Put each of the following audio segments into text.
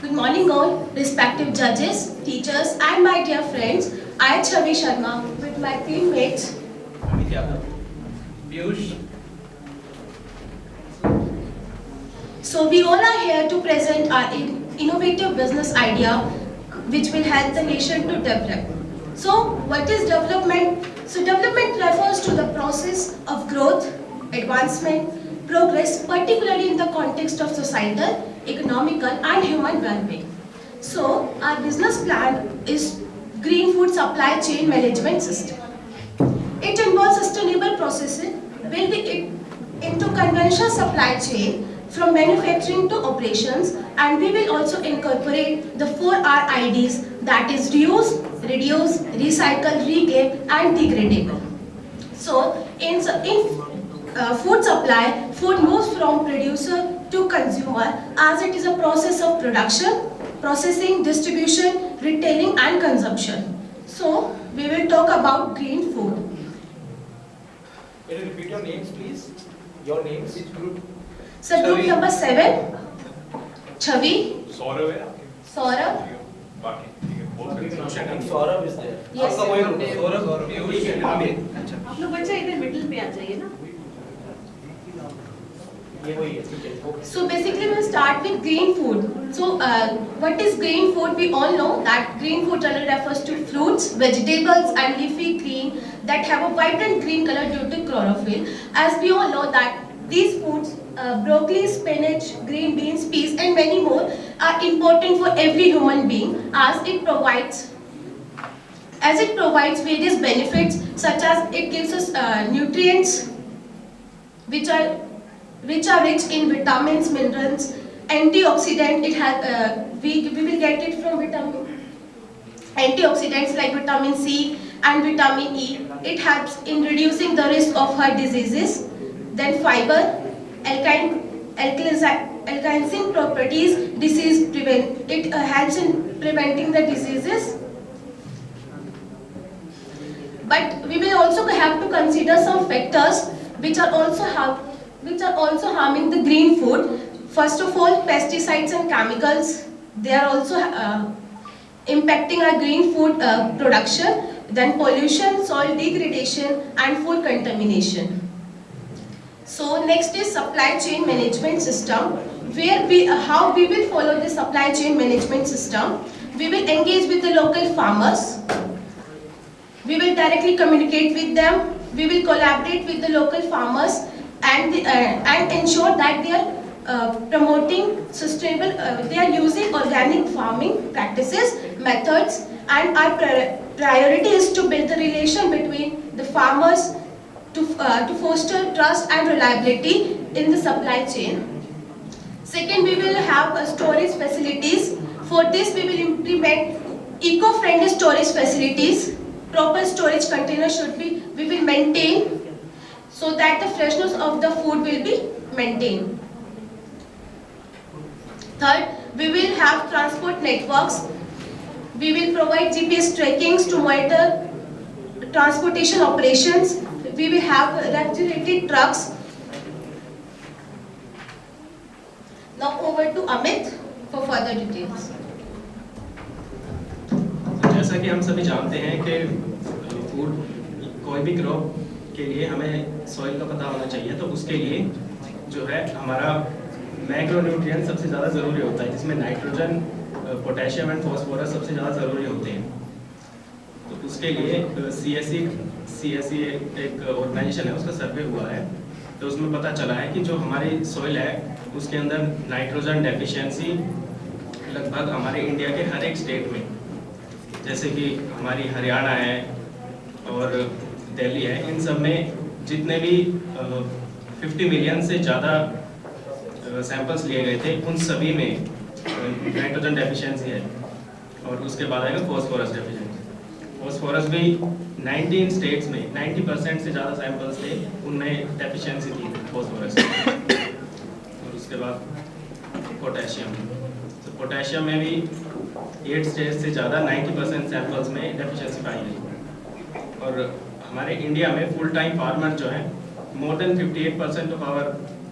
Good morning all, respective judges, teachers and my dear friends. I am Chavi Sharma with my teammates Amit Yadav, Piyush. So we all are here to present our innovative business idea which will help the nation to develop. So what is development? So development refers to the process of growth, advancement, progress, particularly in the context of societal, economical and human well-being. So our business plan is Green Food Supply Chain Management System. It involves sustainable processing, building it into conventional supply chain from manufacturing to operations, and we will also incorporate the 4R IDs, that is reuse, reduce, recycle, reclaim and degradable. So in food supply, food moves from producer to consumer as it is a process of production, processing, distribution, retailing and consumption. So we will talk about green food. Can you repeat your names, please? Your names? Which group? So group number 7, Chavi, Saurabh है Saurabh, बाकी ठीक है बहुत And Saurabh is there. Yes. आपका वही group है? Saurabh, Piyush, Amit. अच्छा. आप लोग बच्चा इधर मिडिल पे आ जाइए ना. ये वही है, ठीक है. Okay. So basically we will start with green food. So what is green food? We all know that green food generally refers to fruits, vegetables and leafy green that have a vibrant green color due to chlorophyll. As we all know that these foods, broccoli, spinach, green beans, peas and many more are important for every human being as it provides various benefits such as it gives us nutrients which are rich in vitamins, minerals, antioxidant. We will get it from antioxidants like vitamin C and vitamin E. It helps in reducing the risk of heart diseases. Then fiber, alkalizing properties, it helps in preventing the diseases. But we will also have to consider some factors which are also harming the green food. First of all, pesticides and chemicals. They are also impacting our green food production. Then pollution, soil degradation and food contamination. So next is supply chain management system, where how we will follow the supply chain management system. We will engage with the local farmers. We will directly communicate with them. We will collaborate with the local farmers and ensure that they are promoting sustainable, they are using organic farming practices, methods, and our priority is to build the relation between the farmers to foster trust and reliability in the supply chain. Second, we will have storage facilities. For this, we will implement eco-friendly storage facilities. Proper storage containers we will maintain so that the freshness of the food will be maintained. Third, we will have transport networks. We will provide GPS trackings to monitor transportation operations. We will have refrigerated trucks. Now over to Amit for further details. जैसा कि हम सभी जानते हैं कि food कोई भी crop के लिए हमें सॉइल का पता होना चाहिए, तो उसके लिए जो है हमारा मैक्रोन्यूट्रिएंट सबसे ज़्यादा ज़रूरी होता है, जिसमें नाइट्रोजन, पोटेशियम एंड फॉस्फोरस सबसे ज़्यादा ज़रूरी होते हैं। तो उसके लिए CSE एक ऑर्गेनाइजेशन है, उसका सर्वे हुआ है, तो उसमें पता चला है कि जो हमारी सॉइल है उसके अंदर नाइट्रोजन डेफिशिएंसी लगभग हमारे इंडिया के हर एक स्टेट में, जैसे कि हमारी हरियाणा है और दिल्ली है, इन सब में जितने भी 50 मिलियन से ज़्यादा सैंपल्स लिए गए थे, उन सभी में नाइट्रोजन डेफिशिएंसी है। और उसके बाद आएगा फॉस्फोरस डेफिशिएंसी। फॉस्फोरस भी 19 स्टेट्स में 90% से ज़्यादा सैंपल्स थे, उनमें डेफिशिएंसी थी फॉस्फोरस। और उसके बाद पोटेशियम, तो पोटेशियम में भी 8 स्टेट्स से ज़्यादा 90% सैंपल्स में डेफिशिएंसी पाई गई। और हमारे इंडिया में फुल टाइम फार्मर जो है, more than 58% of our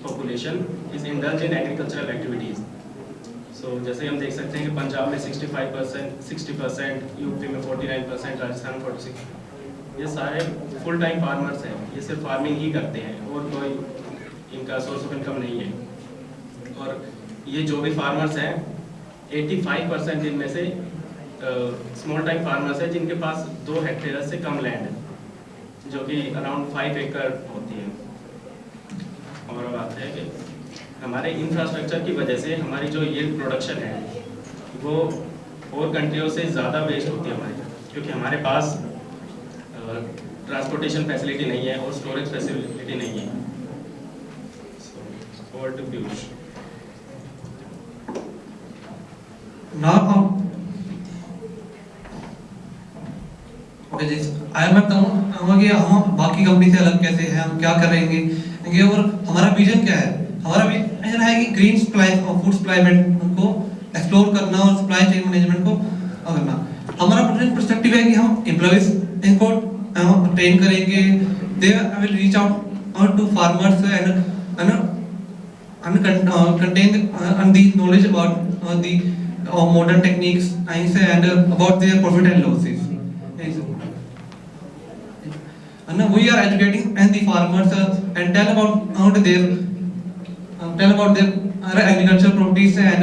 population is indulged in agricultural activities. सो जैसे हम देख सकते हैं कि पंजाब में 65%, 60%, यूपी में 49%, राजस्थान में 46%, ये सारे फुल टाइम फार्मर्स हैं, ये सिर्फ फार्मिंग ही करते हैं और कोई इनका सोर्स ऑफ इनकम नहीं है। और ये जो भी फार्मर्स हैं 85% इनमें से स्मॉल टाइम फार्मर्स हैं जिनके पास 2 हेक्टेयर से कम लैंड है, जो कि अराउंड 5 एकड़ होती है। और बात है कि हमारे इंफ्रास्ट्रक्चर की वजह से हमारी जो यील्ड प्रोडक्शन है वो और कंट्रियों से ज़्यादा वेस्ट होती है हमारी, क्योंकि हमारे पास ट्रांसपोर्टेशन फैसिलिटी नहीं है और स्टोरेज फैसिलिटी नहीं है। Over to Piyush. मैं बताऊंगा कि हम बाकी कंपनी से अलग कैसे हैं, हम क्या करेंगे और हमारा विजन क्या है। हमारा विजन है कि ग्रीन सप्लाई और फूड सप्लाई को एक्सप्लोर करना और सप्लाई चेन मैनेजमेंट को करना। हमारा पर्सपेक्टिव है कि हम एम्प्लॉइज इनको ट्रेन करेंगे, they will reach out to farmers and contain the knowledge about the modern techniques and about their profit and losses. And we are educating and the farmers and tell about their agricultural properties and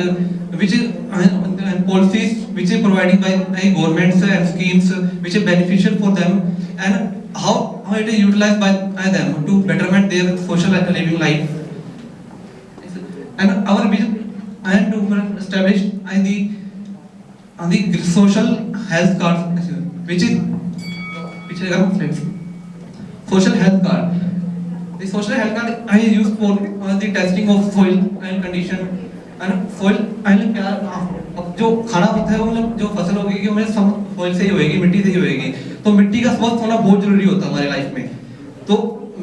which is and policies which is provided by governments and schemes which is beneficial for them, and how it is utilized by them to betterment their social living life. And our vision and to establish the social health card, which is social health card. The social health card I used for the testing of soil and condition and soil and जो खाना होता है वो मतलब जो फसल होगी कि हमें सोइल से ही होएगी, मिट्टी से ही होएगी। तो मिट्टी का स्वस्थ होना बहुत जरूरी होता है हमारे लाइफ में। तो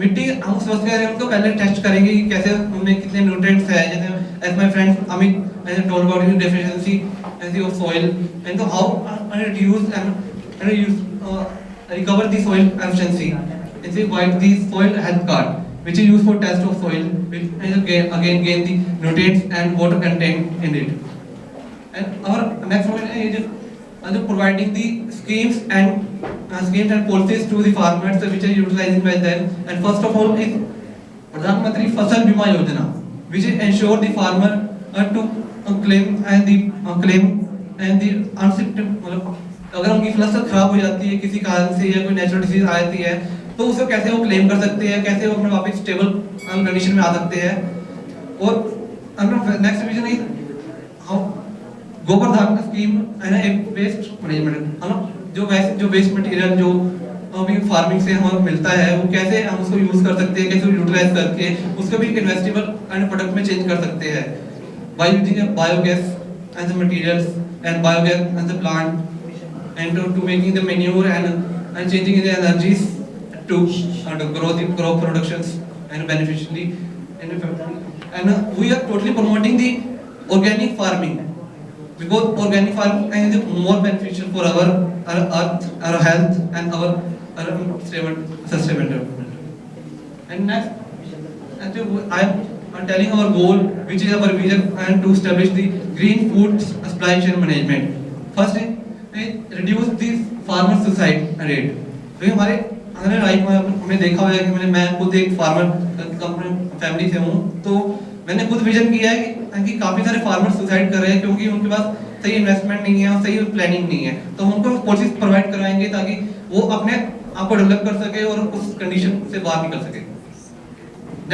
मिट्टी हम स्वस्थ करें उनको पहले टेस्ट करेंगे कि कैसे उनमें कितने न्यूट्रिएंट्स है। जैसे as my friend Amit I told about the deficiency of soil and to how reduce and recover the soil efficiency. It's quite the soil health card, which is used for test of soil, which again gain the nutrients and water content in it. And our next one is providing the schemes and policies to the farmers which are utilizing by them. And first of all is Pradhan Mantri Fasal Bima Yojana, which ensure the farmer to claim and the uncertain अगर उनकी फसल खराब हो जाती है किसी कारण से या कोई नेचुरल डिसीज आ जाती है तो उसको कैसे वो क्लेम कर सकते हैं, कैसे वो अपने वापस स्टेबल कंडीशन में आ सकते हैं। और next vision is how Gobardhan scheme and waste management. जो वेस्ट मटेरियल जो अभी फार्मिंग से हमें मिलता है वो कैसे हम उसको यूज कर सकते हैं, कैसे यूटिलाइज करके उसको भी इन्वेस्टेबल एंड प्रोडक्ट में चेंज कर सकते हैं by using biogas as the materials and biogas as the plant and to making the manure and changing the energies to grow the crop productions and beneficially and we are totally promoting the organic farming because organic farming is more beneficial for our earth, our health and our sustainable development. And next I am telling our goal which is our vision and to establish the green food supply chain management. First reduce the farmer suicide rate. तो हमारे life में हमने देखा हुआ है कि मैं खुद एक फार्मर फैमिली से हूँ, तो मैंने खुद विजन किया है कि काफ़ी सारे फार्मर सुसाइड कर रहे हैं क्योंकि उनके पास सही इन्वेस्टमेंट नहीं है और सही प्लानिंग नहीं है। तो हम उनको कोर्सेज प्रोवाइड कराएंगे ताकि वो अपने आप को डेवलप कर सके और उस कंडीशन से बाहर निकल सके।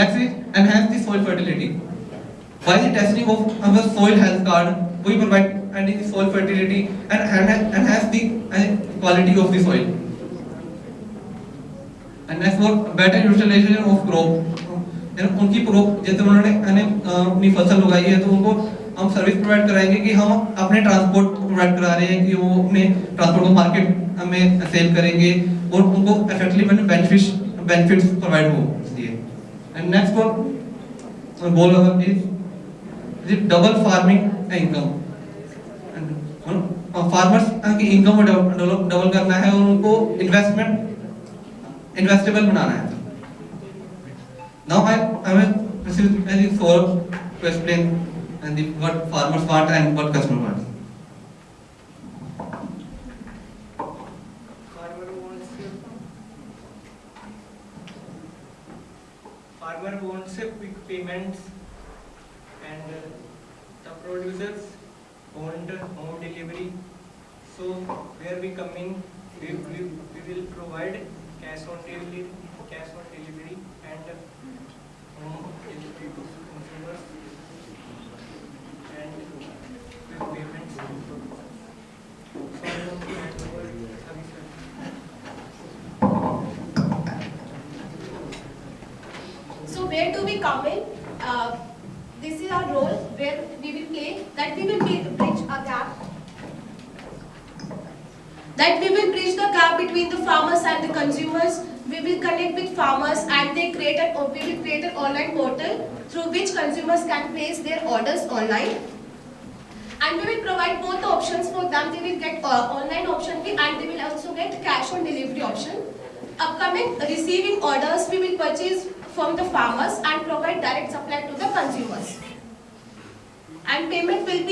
Next is enhance the soil fertility by the testing of our soil health card we provide and the soil fertility and enhance the quality of the soil. And next for better utilization of crop. उनकी crop जैसे उन्होंने अपनी फसल उगाई है तो उनको हम सर्विस प्रोवाइड कराएंगे कि हम अपने ट्रांसपोर्ट प्रोवाइड करा रहे हैं कि वो अपने ट्रांसपोर्ट को मार्केट में सेल करेंगे और उनको इफेक्टिवली बेनिफिट्स प्रोवाइड हो इसलिए। And next for goal is double farming income. Farmers की इनकम को डबल करना है और उनको इन्वेस्टेबल बनाना है। Now I will proceed to explain and what farmers want and what customer wants. Farmer wants quick payments, and the producers want home delivery. So where we coming, we will provide cash on delivery and home delivery to consumers and quick payments. So I want to hand over Abhishek. So where do we come in? This is our role where we will play, that we will bridge a gap. That we will bridge the gap between the farmers and the consumers. We will connect with farmers and we will create an online portal through which consumers can place their orders online. And we will provide both the options for them. They will get online option and they will also get cash on delivery option. Upcoming receiving orders, we will purchase from the farmers and provide direct supply to the consumers. And payment will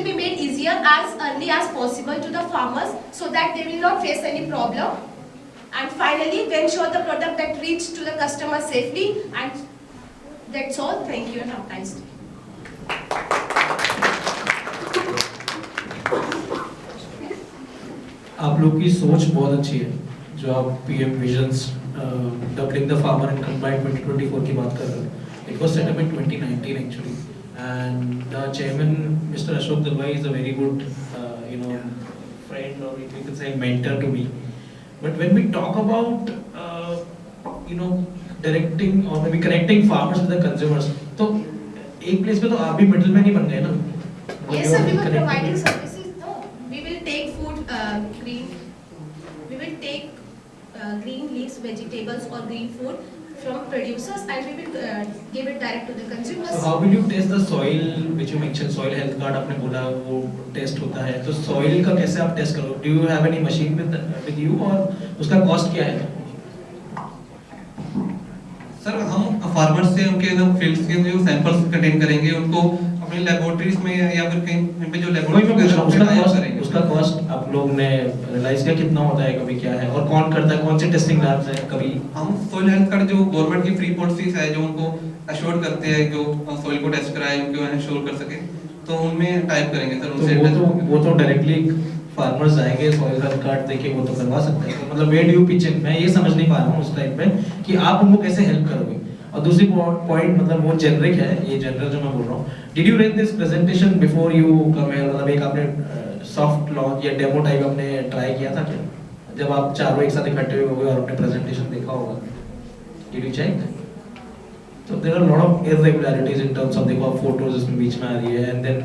be made easier as early as possible to the farmers so that they will not face any problem. And finally, we ensure the product that reaches to the customer safely. And that's all. Thank you and have a nice day. आप लोग की सोच बहुत अच्छी है जो आप PM visions doubling the farmer income by 2024 की बात कर रहे हो. It was set up in 2019 actually, and the chairman, Mr. Ashok Dalwai, is a very good, friend, or you can say mentor to me. But when we talk about, directing or maybe connecting farmers with the consumers, तो एक place पे तो आप भी middleman ही बन गए ना. Yes, sir. We were providing services. No, we will take food, green. We will take green leaves, vegetables, or green food from producers, and we will give it direct to the consumers. So how will you test the soil, which you mentioned, soil health card आपने बोला वो test होता है, तो soil का कैसे आप test करो? Do you have any machine with you और उसका cost क्या है? सर हम फार्मर्स से उनके फील्ड्स के जो सैंपल्स कंटेन करेंगे उनको अपनी लैबोरेटरीज में या फिर कहीं पे जो लैबोरेटरी उसका कॉस्ट आप लोग ने रियलाइज किया कितना होता है, कभी क्या है और कौन करता है, कौन से टेस्टिंग लैब्स हैं? कभी हम सोइल हेल्थ कार्ड जो गवर्नमेंट की फ्री पॉलिसीज है जो उनको अश्योर करते हैं जो सोइल को टेस्ट कराए उनको इंश्योर कर सके, तो उनमें टाइप करेंगे सर उनसे. वो तो डायरेक्टली फार्मर्स जाएंगे सॉइल हेल्थ कार्ड देके वो तो करवा सकते हैं. मतलब where do you pitch in? मैं ये समझ नहीं पा रहा हूँ उस टाइम पे कि आप उनको कैसे हेल्प करोगे. और दूसरी पॉइंट मतलब वो जेनरिक है, ये जनरल जो मैं बोल रहा हूँ. Did you read this presentation before you come here? मतलब एक आपने सॉफ्ट लॉन्च या डेमो टाइप आपने ट्राई किया था क्या, जब आप चारों एक साथ इकट्ठे हुए होंगे और आपने प्रेजेंटेशन देखा होगा? Did you check? So there are a lot of irregularities in terms of देखो आप फोटोज इसमें बीच में आ रही है, and then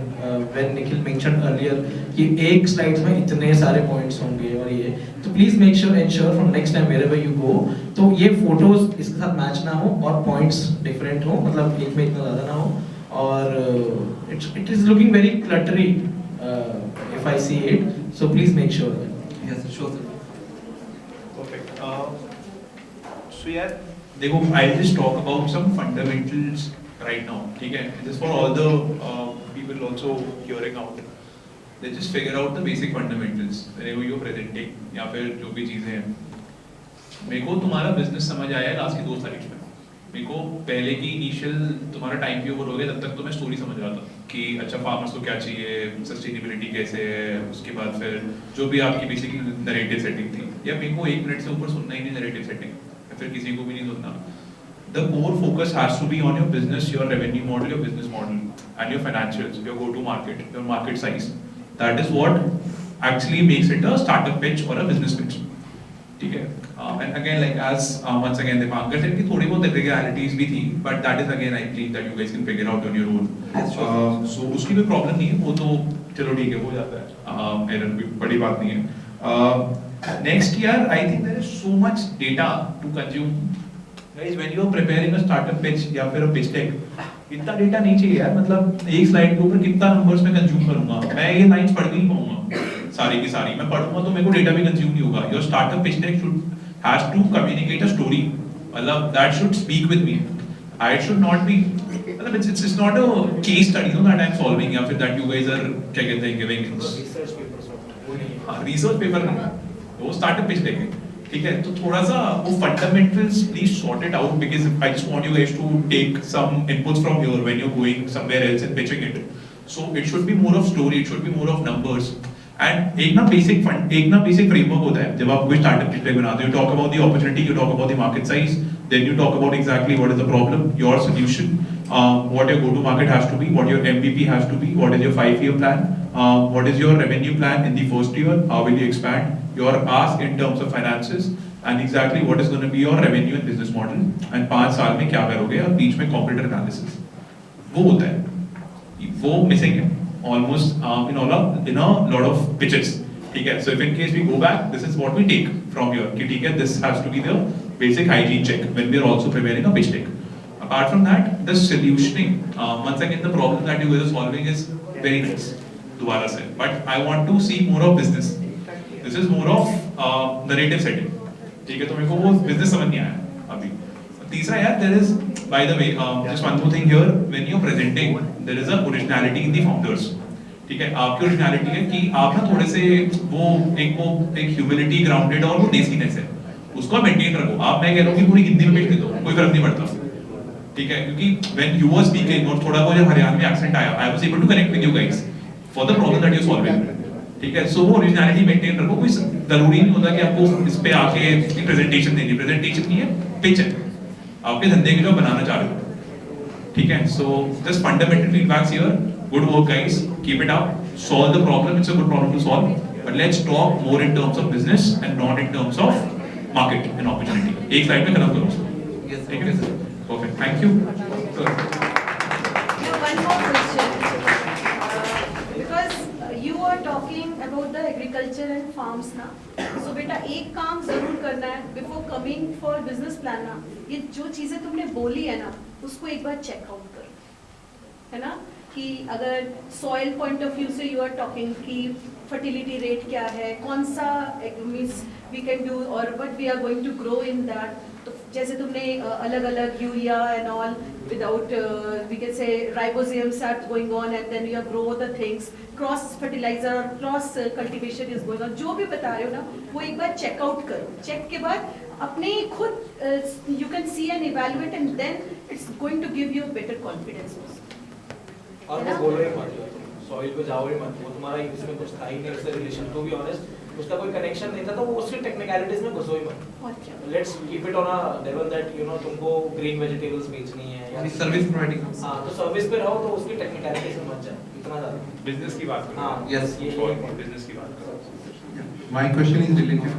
when Nikhil mentioned earlier कि एक स्लाइड्स में इतने सारे पॉइंट्स होंगे और ये, तो please make sure ensure from next time wherever you go तो ये फोटोज इसके साथ मैच ना हो और पॉइंट्स डिफरेंट हो, मतलब एक में इतना ज़्यादा ना हो, और it is looking very cluttery if I see it, so please make sure that. Yes, sure sir. Perfect. So yeah, देखो, I'll just talk about some fundamentals right now. ठीक है? This for all the people also hearing out. Let's just figure out the basic fundamentals. whenever you're presenting या फिर जो भी चीजें हैं. मेरे को तुम्हारा बिजनेस समझ आया लास्ट की 2 स्लाइड्स में. मेरे को पहले की इनिशियल तुम्हारा टाइम भी ओवर हो गया, तब तक तो मैं स्टोरी समझ रहा था कि अच्छा फार्मर्स को क्या चाहिए, सस्टेनेबिलिटी कैसे है, उसके बाद फिर जो भी आपकी बेसिकली नरेटिव सेटिंग थी, या मेरे को 1 मिनट से ऊपर सुनना ही नहीं नरेटिव सेटिंग, फिर किसी को भी नहीं सुनना. The core focus has to be on your business, your revenue model, your business model, and your financials, your go-to market, your market size. That is what actually makes it a startup pitch or a business pitch. ठीक है? And again, like as once again Deepankar said कि थोड़ी बहुत irregularities भी थी, but that is again I believe that you guys can figure out on your own. So उसकी कोई problem नहीं है, वो तो चलो ठीक है हो जाता है, error भी बड़ी बात नहीं है. Next year, I think there is so much data to consume. Guys, when you are preparing a startup pitch या फिर a pitch deck, इतना डेटा नहीं चाहिए यार. मतलब एक स्लाइड के ऊपर कितना नंबर्स में कंज्यूम करूंगा मैं, ये लाइंस पढ़ नहीं पाऊंगा सारी की सारी. मैं पढ़ूंगा तो मेरे को डेटा भी कंज्यूम नहीं होगा. Your startup pitch deck has to communicate a story. मतलब that should speak with me. I should not be. मतलब मतलब it's not a case study no that I'm solving या फिर that you guys are क्या कहते हैं giving research papers वो नहीं है। हाँ रिसर्च पेपर नहीं वो स्टार्टअप पिच देंगे ठीक है तो थोड़ा सा वो fundamentals please sort it out because I just want you guys to take some inputs from here when you are going somewhere else and pitching it so it should be more of story it should be more of numbers and एक ना basic framework होता है जब आप कोई startup pitch बनाते हो you talk about the opportunity you talk about the market size then you talk about exactly what is the problem your solution what your go to market has to be, what your MVP has to be, what is your 5-year plan, what is your revenue plan in the first year, how will you expand your ask in terms of finances, and exactly what is going to be your revenue and business model, and 5 साल में क्या करोगे और बीच में competitor analysis वो होता है वो missing है almost in a lot of pitches ठीक है so if in case we go back this is what we take from here कि ठीक है this has to be the basic hygiene check when we are also preparing a pitch deck. Apart from that, the solutioning, once again, the problem that you guys are solving is very nice. दोबारा से, but I want to see more of business. This is more of narrative setting. ठीक है, तो मेरे को वो business समझ नहीं आया अभी. तीसरा यार, there is, by the way, just one more thing here. When you're presenting, there is a originality in the founders. ठीक है, आपकी originality है कि आप ना थोड़े से वो एक humility grounded और वो देसीनेस है. उसको आप maintain रखो. आप मैं कह रहा हूँ कि पूरी हिंदी में pitch दे दो, कोई फर्क नहीं पड़ता. ठीक है क्योंकि when you were speaking और थोड़ा बहुत जब हरियाणवी accent आया I was able to connect with you guys for the problem that you're solving ठीक है so वो originality maintain रखो कोई जरूरी नहीं होता कि आपको इस पे आके presentation देनी presentation नहीं है pitch है आपके धंधे की जो बनाना चाह रहे हो ठीक है so just fundamental feedbacks here good work guys keep it up solve the problem it's a good problem to solve but let's talk more in terms of business and not in terms of market and opportunity एक slide में खत्म करो उसको ठीक है perfect thank you Yeah, one more question. Because you are talking about the agriculture and farms ना, so बेटा एक काम जरूर करना है before coming for business plan ना, ये जो चीजें तुमने बोली है ना, उसको एक बार check out करो, है ना? कि अगर soil point of view से you are talking कि fertility rate क्या है, कौन सा means we can do or what we are going to grow in that. तो जैसे तुमने अलग अलग urea and all without we can say ribosomes are going on and then you grow the things cross fertiliser और cross cultivation is going on जो भी बता रहे हो ना वो एक बार चेकआउट करो चेक के बाद अपने खुद you can see and evaluate and then it's going to give you better confidence और वो बोलो ही मत सॉइल पे जाओ ही मत वो तुम्हारा इसमें कुछ था ही नहीं उससे रिलेशन टू बी ऑनेस्ट उसका कोई कनेक्शन नहीं था तो वो उसकी टेक्निकलिटीज में घुसो ही मत let's keep it on a level that you know तुमको ग्रीन वेजिटेबल्स बेचनी है या सर्विस प्रोवाइडिंग हां तो सर्विस पे रहो तो उसकी टेक्निकलिटीज में मत जाओ इतना ज्यादा बिजनेस की बात करो हां यस बिजनेस की बात करो My question is related